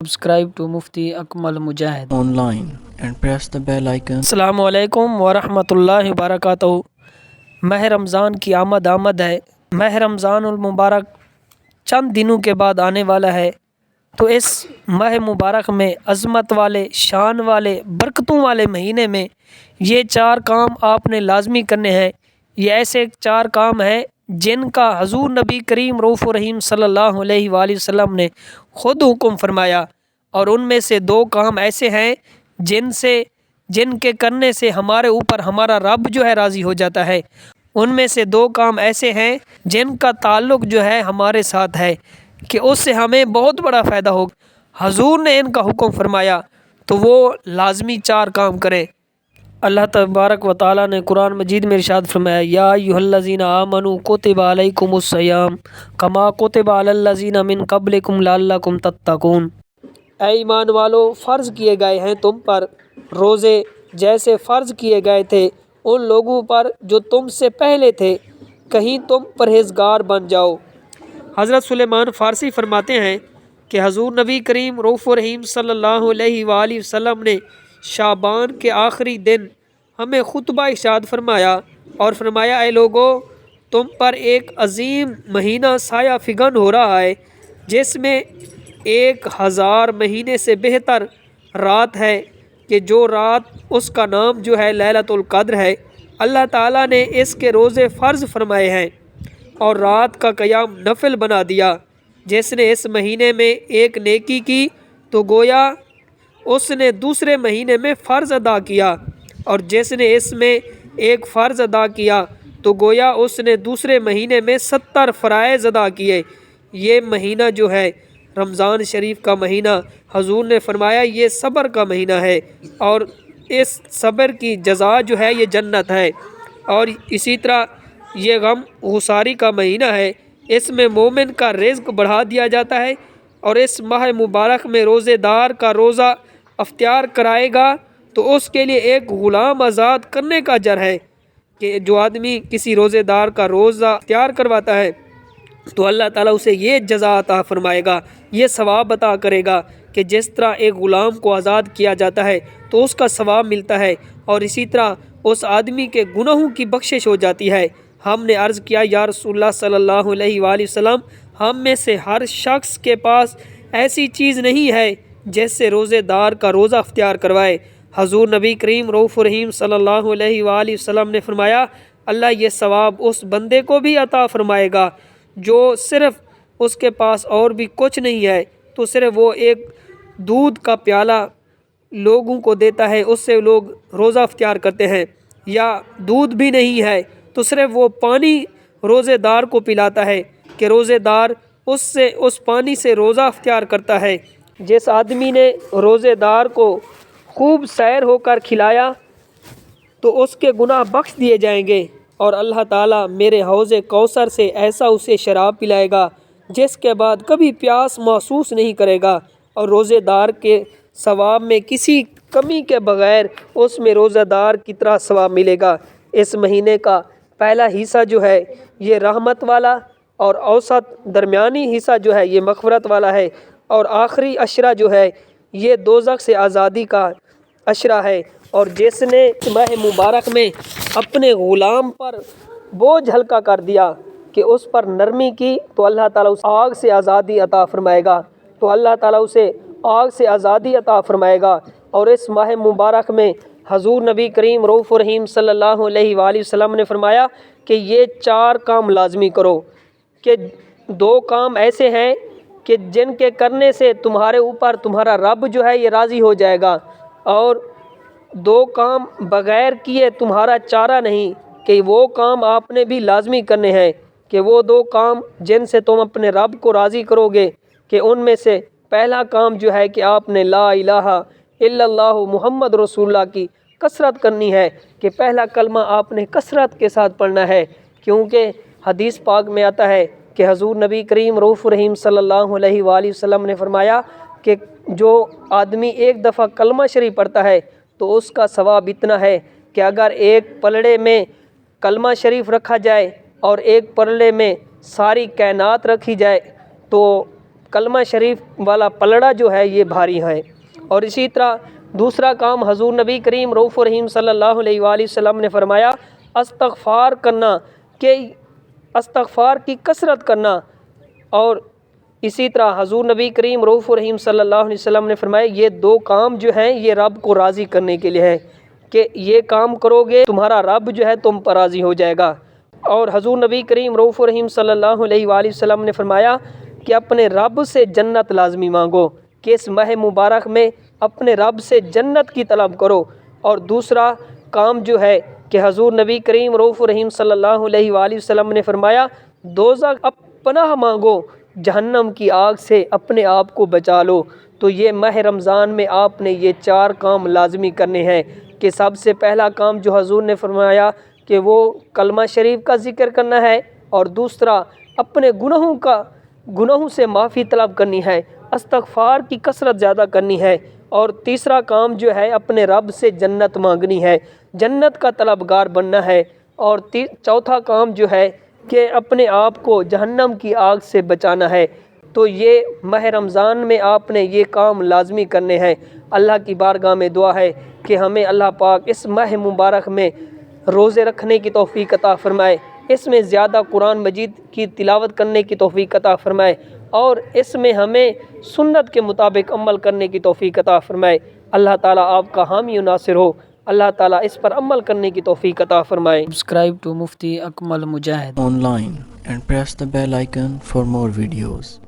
Subscribe to Mufti Akmal Mujahid online and press the bell icon. السلام علیکم ورحمۃ اللہ وبرکاتہ۔ ماہ رمضان کی آمد ہے۔ ماہ رمضان المبارک چند دنوں کے بعد آنے والا ہے، تو اس ماہ مبارک میں عظمت والے، شان والے، برکتوں والے مہینے میں یہ 4 کام آپ نے لازمی کرنے ہیں۔ یہ ایسے 4 کام ہیں جن کا حضور نبی کریم رؤوف الرحیم صلی اللہ علیہ وآلہ وسلم نے خود حکم فرمایا، اور ان میں سے 2 کام ایسے ہیں جن کے کرنے سے ہمارے اوپر ہمارا رب جو ہے راضی ہو جاتا ہے۔ ان میں سے 2 کام ایسے ہیں جن کا تعلق جو ہے ہمارے ساتھ ہے کہ اس سے ہمیں بہت بڑا فائدہ ہوگا۔ حضور نے ان کا حکم فرمایا تو وہ لازمی 4 کام کریں۔ اللہ تبارک و تعالیٰ نے قرآن مجید میں ارشاد فرمایا، یا ایھا الذین آمنوا کتب علیکم الصیام کما کتب علی الذین من قبلکم لعلکم تتقون۔ اے ایمان والو، فرض کیے گئے ہیں تم پر روزے جیسے فرض کیے گئے تھے ان لوگوں پر جو تم سے پہلے تھے، کہیں تم پرہیزگار بن جاؤ۔ حضرت سلیمان فارسی فرماتے ہیں کہ حضور نبی کریم رؤوف الرحیم صلی اللہ علیہ وآلہ وسلم نے شعبان کے آخری دن ہمیں خطبہ ارشاد فرمایا اور فرمایا، اے لوگو، تم پر ایک عظیم مہینہ سایہ فگن ہو رہا ہے جس میں 1000 مہینے سے بہتر رات ہے، کہ جو رات اس کا نام جو ہے لیلۃ القدر ہے۔ اللہ تعالیٰ نے اس کے روزے فرض فرمائے ہیں اور رات کا قیام نفل بنا دیا۔ جس نے اس مہینے میں ایک نیکی کی تو گویا اس نے دوسرے مہینے میں فرض ادا کیا، اور جس نے اس میں ایک فرض ادا کیا تو گویا اس نے دوسرے مہینے میں 70 فرائض ادا کیے۔ یہ مہینہ جو ہے رمضان شریف کا مہینہ، حضور نے فرمایا یہ صبر کا مہینہ ہے، اور اس صبر کی جزا جو ہے یہ جنت ہے۔ اور اسی طرح یہ غم غساری کا مہینہ ہے، اس میں مومن کا رزق بڑھا دیا جاتا ہے، اور اس ماہ مبارک میں روزے دار کا روزہ افطار کرائے گا تو اس کے لیے ایک غلام آزاد کرنے کا اجر ہے، کہ جو آدمی کسی روزے دار کا روزہ افطار کرواتا ہے تو اللہ تعالیٰ اسے یہ جزا عطا فرمائے گا، یہ ثواب عطا کرے گا کہ جس طرح ایک غلام کو آزاد کیا جاتا ہے تو اس کا ثواب ملتا ہے، اور اسی طرح اس آدمی کے گناہوں کی بخشش ہو جاتی ہے۔ ہم نے عرض کیا، یا رسول اللہ صلی اللہ علیہ وآلہ وسلم، ہم میں سے ہر شخص کے پاس ایسی چیز نہیں ہے جس سے روزے دار کا روزہ اختیار کروائے۔ حضور نبی کریم رؤوف الرحیم صلی اللہ علیہ وآلہ وسلم نے فرمایا، اللہ یہ ثواب اس بندے کو بھی عطا فرمائے گا جو صرف اس کے پاس اور بھی کچھ نہیں ہے تو صرف وہ ایک دودھ کا پیالہ لوگوں کو دیتا ہے، اس سے لوگ روزہ اختیار کرتے ہیں، یا دودھ بھی نہیں ہے تو صرف وہ پانی روزے دار کو پلاتا ہے کہ روزے دار اس پانی سے روزہ اختیار کرتا ہے۔ جس آدمی نے روزے دار کو خوب سیر ہو کر کھلایا تو اس کے گناہ بخش دیے جائیں گے، اور اللہ تعالیٰ میرے حوض کوثر سے ایسا اسے شراب پلائے گا جس کے بعد کبھی پیاس محسوس نہیں کرے گا، اور روزے دار کے ثواب میں کسی کمی کے بغیر اس میں روزہ دار کی طرح ثواب ملے گا۔ اس مہینے کا پہلا حصہ جو ہے یہ رحمت والا، اور اوسط درمیانی حصہ جو ہے یہ مغفرت والا ہے، اور آخری عشرہ جو ہے یہ دوزخ سے آزادی کا عشرہ ہے۔ اور جس نے ماہ مبارک میں اپنے غلام پر بوجھ ہلکا کر دیا کہ اس پر نرمی کی تو اللہ تعالیٰ اسے آگ سے آزادی عطا فرمائے گا، تو اللہ تعالیٰ اسے آگ سے آزادی عطا فرمائے گا۔ اور اس ماہ مبارک میں حضور نبی کریم رؤوف الرحیم صلی اللہ علیہ وآلہ وسلم نے فرمایا کہ یہ 4 کام لازمی کرو، کہ 2 کام ایسے ہیں کہ جن کے کرنے سے تمہارے اوپر تمہارا رب جو ہے یہ راضی ہو جائے گا، اور 2 کام بغیر کیے تمہارا چارہ نہیں، کہ وہ کام آپ نے بھی لازمی کرنے ہیں، کہ وہ 2 کام جن سے تم اپنے رب کو راضی کرو گے، کہ ان میں سے پہلا کام جو ہے کہ آپ نے لا الہ الا اللہ محمد رسول اللہ کی کثرت کرنی ہے، کہ پہلا کلمہ آپ نے کثرت کے ساتھ پڑھنا ہے، کیونکہ حدیث پاک میں آتا ہے کہ حضور نبی کریم رؤوف الرحیم صلی اللہ علیہ وآلہ وسلم نے فرمایا کہ جو آدمی ایک دفعہ کلمہ شریف پڑھتا ہے تو اس کا ثواب اتنا ہے کہ اگر ایک پلڑے میں کلمہ شریف رکھا جائے اور ایک پلڑے میں ساری کائنات رکھی جائے تو کلمہ شریف والا پلڑا جو ہے یہ بھاری ہے۔ اور اسی طرح دوسرا کام حضور نبی کریم رؤوف الرحیم صلی اللہ علیہ وآلہ وسلم نے فرمایا استغفار کرنا، کہ استغفار کی کثرت کرنا۔ اور اسی طرح حضور نبی کریم رؤوف الرحیم صلی اللہ علیہ وسلم نے فرمایا یہ دو کام جو ہیں یہ رب کو راضی کرنے کے لیے ہے، کہ یہ کام کرو گے تمہارا رب جو ہے تم پر راضی ہو جائے گا۔ اور حضور نبی کریم رؤوف الرحیم صلی اللہ علیہ وآلہ وسلم نے فرمایا کہ اپنے رب سے جنت لازمی مانگو، کہ اس ماہ مبارک میں اپنے رب سے جنت کی طلب کرو۔ اور دوسرا کام جو ہے کہ حضور نبی کریم رؤوف الرحیم صلی اللہ علیہ وآلہ وسلم نے فرمایا دوزخ پناہ مانگو، جہنم کی آگ سے اپنے آپ کو بچا لو۔ تو یہ ماہ رمضان میں آپ نے یہ 4 کام لازمی کرنے ہیں، کہ سب سے پہلا کام جو حضور نے فرمایا کہ وہ کلمہ شریف کا ذکر کرنا ہے، اور دوسرا اپنے گناہوں سے معافی طلب کرنی ہے، استغفار کی کثرت زیادہ کرنی ہے، اور تیسرا کام جو ہے اپنے رب سے جنت مانگنی ہے، جنت کا طلبگار بننا ہے، اور چوتھا کام جو ہے کہ اپنے آپ کو جہنم کی آگ سے بچانا ہے۔ تو یہ ماہ رمضان میں آپ نے یہ کام لازمی کرنے ہیں۔ اللہ کی بارگاہ میں دعا ہے کہ ہمیں اللہ پاک اس ماہ مبارک میں روزے رکھنے کی توفیق عطا فرمائے، اس میں زیادہ قرآن مجید کی تلاوت کرنے کی توفیق عطا فرمائے، اور اس میں ہمیں سنت کے مطابق عمل کرنے کی توفیق عطا فرمائے۔ اللہ تعالیٰ آپ کا حامی و ناصر ہو، اللہ تعالیٰ اس پر عمل کرنے کی توفیق عطا فرمائے۔ Subscribe to Mufti Akmal Mujahid online and press the bell icon for more videos.